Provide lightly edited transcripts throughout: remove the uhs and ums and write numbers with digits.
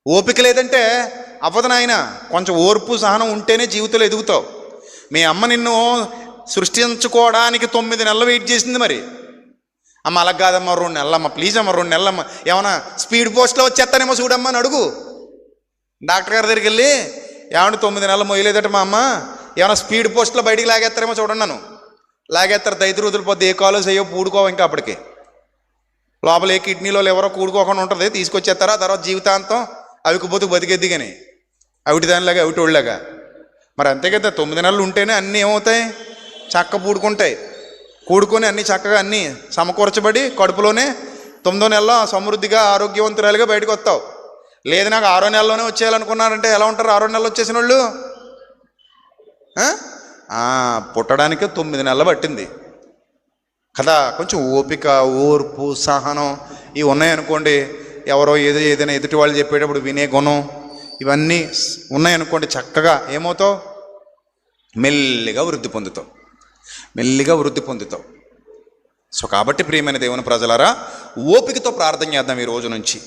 ఓపిక లేదంటే అవ్వదు నాయన. కొంచెం ఓర్పు సహనం ఉంటేనే జీవితంలో ఎదుగుతావు. మీ అమ్మ నిన్ను సృష్టించుకోవడానికి 9 నెలలు వెయిట్ చేసింది. మరి అమ్మ అలా కాదమ్మ 2 నెలలమ్మ, ప్లీజ్ అమ్మ 2 నెలలమ్మ, ఏమన్నా స్పీడ్ పోస్ట్లో వచ్చేస్తానేమో చూడమ్మా అని అడుగు. డాక్టర్ గారి దగ్గరికి వెళ్ళి, ఏమన్నా 9 నెలలు మొయ్యలేదట మా అమ్మ, ఏమన్నా స్పీడ్ పోస్ట్లో బయటికి లాగేస్తారేమో చూడండి. నన్ను లాగేస్తారు, దైత్య వదిలిపోద్ది, ఏ కాలో చేయో పూడుకోవు. ఇంకా అప్పటికి లోపల ఏ కిడ్నీలో ఎవరో కూడుకోకుండా ఉంటుంది, తీసుకొచ్చేస్తారా. తర్వాత జీవితాంతం అవికిపోతూ బతికేద్ది. కానీ అవిటి దానిలాగా అవిటోళ్ళలాగా. మరి అంతే కదా, 9 నెలలు ఉంటేనే అన్నీ ఏమవుతాయి, చక్క పూడుకుంటాయి. కూడుకొని అన్నీ చక్కగా అన్నీ సమకూర్చబడి కడుపులోనే 9వ నెలలో సమృద్ధిగా ఆరోగ్యవంతురాలుగా బయటకు వస్తావు. లేదు నాకు 6వ నెలలోనే వచ్చేయాలనుకున్నారంటే ఎలా ఉంటారు 6వ నెలలో వచ్చేసిన వాళ్ళు? పుట్టడానికి 9 నెలలు పట్టింది కదా. కొంచెం ఓపిక, ఓర్పు, సహనం ఇవి ఉన్నాయనుకోండి, ఎవరో ఏదైనా ఎదుటి వాళ్ళు చెప్పేటప్పుడు వినే గుణం ఇవన్నీ ఉన్నాయనుకోండి, చక్కగా ఏమవుతావు, మెల్లిగా వృద్ధి పొందుతావు, మెల్లిగా వృద్ధి పొందుతావు. సో కాబట్టి ప్రియమైన దేవుని ప్రజలారా, ఓపికతో ప్రార్థన చేద్దాం ఈ రోజు నుంచి.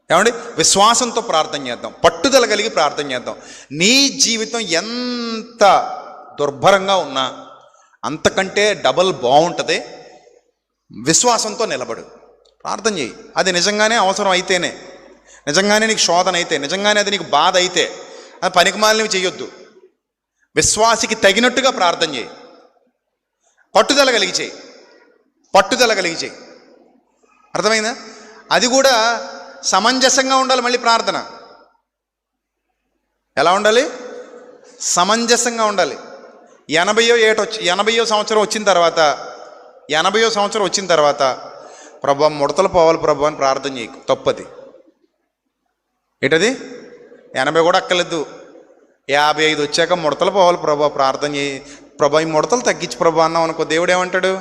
ఏమండి, విశ్వాసంతో ప్రార్థన చేద్దాం, పట్టుదల కలిగి ప్రార్థన చేద్దాం. నీ జీవితం ఎంత దుర్భరంగా ఉన్నా అంతకంటే డబల్ బాగుంటుంది. విశ్వాసంతో నిలబడు, ప్రార్థన చేయి. అది నిజంగానే అవసరం అయితేనే, నిజంగానే నీకు శోధన అయితే, నిజంగానే అది నీకు బాధ అయితే, అది పనికిమాలినవి చేయొద్దు. విశ్వాసికి తగినట్టుగా ప్రార్థన చేయి, పట్టుదల కలిగి చేయి, పట్టుదల కలిగి చేయి. అర్థమైందా? అది కూడా సమంజసంగా ఉండాలి. మళ్ళీ ప్రార్థన ఎలా ఉండాలి? సమంజసంగా ఉండాలి. 80వ సంవత్సరం వచ్చిన తర్వాత ప్రభు ముడతలు పోవాలి ప్రభు అని ప్రార్థన చేయకు, తప్పది. ఏంటది? 80 కూడా అక్కర్లేదు, 55 వచ్చాక ముడతలు పోవాలి ప్రభు, ప్రార్థన చేయి. ప్రభు ఈ ముడతలు తగ్గించి ప్రభు అన్నాం అనుకో, దేవుడు ఏమంటాడు?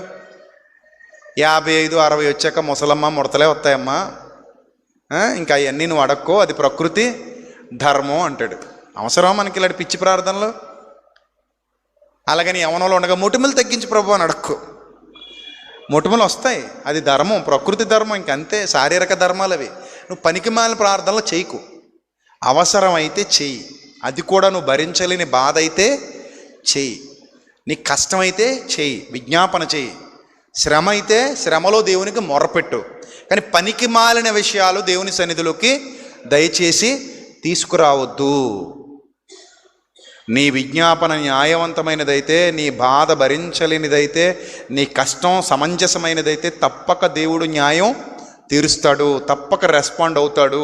55, 60 వచ్చాక ముసలమ్మ ముడతలే వస్తాయమ్మా, ఇంకా అవన్నీ నువ్వు అడక్కో, అది ప్రకృతి ధర్మం అంటాడు. అవసరం మనకి ఇలాంటి పిచ్చి ప్రార్థనలు? అలాగని యవనంలో ఉండగా మొటిమలు తగ్గించి ప్రభు అని అడక్కో. మొటిమలు వస్తాయి, అది ధర్మం, ప్రకృతి ధర్మం, ఇంకంతే. శారీరక ధర్మాలు అవి. నువ్వు పనికిమాలిన ప్రార్థనలు చేయకు. అవసరమైతే చెయ్యి, అది కూడా నువ్వు భరించలేని బాధ అయితే చెయ్యి, నీకు కష్టమైతే చెయ్యి, విజ్ఞాపన చెయ్యి. శ్రమ అయితే శ్రమలో దేవునికి మొరపెట్టు. కానీ పనికిమాలిన విషయాలు దేవుని సన్నిధిలోకి దయచేసి తీసుకురావద్దు. నీ విజ్ఞాపన న్యాయవంతమైనదైతే, నీ బాధ భరించలేనిదైతే, నీ కష్టం సమంజసమైనదైతే తప్పక దేవుడు న్యాయం తీరుస్తాడు, తప్పక రెస్పాండ్ అవుతాడు.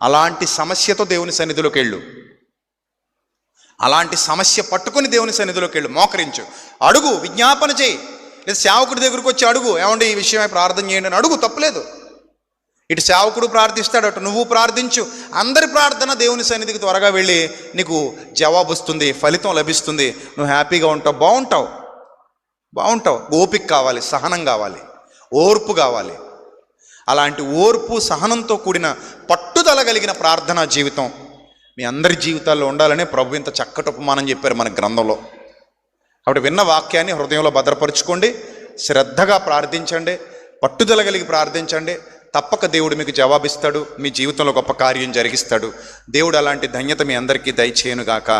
అలాంటి సమస్యతో దేవుని సన్నిధిలోకి వెళ్ళు, అలాంటి సమస్య పట్టుకొని దేవుని సన్నిధిలోకి వెళ్ళు, మోకరించు, అడుగు, విజ్ఞాపన చేయి. లేదా సేవకుడి దగ్గరకు వచ్చి అడుగు, ఏమంటే ఈ విషయమై ప్రార్థన చేయండి అని అడుగు, తప్పులేదు. ఇటు సేవకుడు ప్రార్థిస్తాడు, అటు నువ్వు ప్రార్థించు. అందరి ప్రార్థన దేవుని సన్నిధికి త్వరగా వెళ్ళి నీకు జవాబు వస్తుంది, ఫలితం లభిస్తుంది, నువ్వు హ్యాపీగా ఉంటావు, బాగుంటావు. ఓపిక కావాలి, సహనం కావాలి, ఓర్పు కావాలి. అలాంటి ఓర్పు సహనంతో కూడిన పట్టుదల కలిగిన ప్రార్థనా జీవితం మీ అందరి జీవితాల్లో ఉండాలనే ప్రభు ఇంత చక్కటి ఉపమానం చెప్పారు మన గ్రంథంలో. కాబట్టి విన్న వాక్యాన్ని హృదయంలో భద్రపరుచుకోండి, శ్రద్ధగా ప్రార్థించండి, పట్టుదల కలిగి ప్రార్థించండి. తప్పక దేవుడు మీకు జవాబిస్తాడు, మీ జీవితంలో గొప్ప కార్యం జరిగిస్తాడు. దేవుడు అలాంటి ధన్యత మీ అందరికీ దయచేయునుగాక.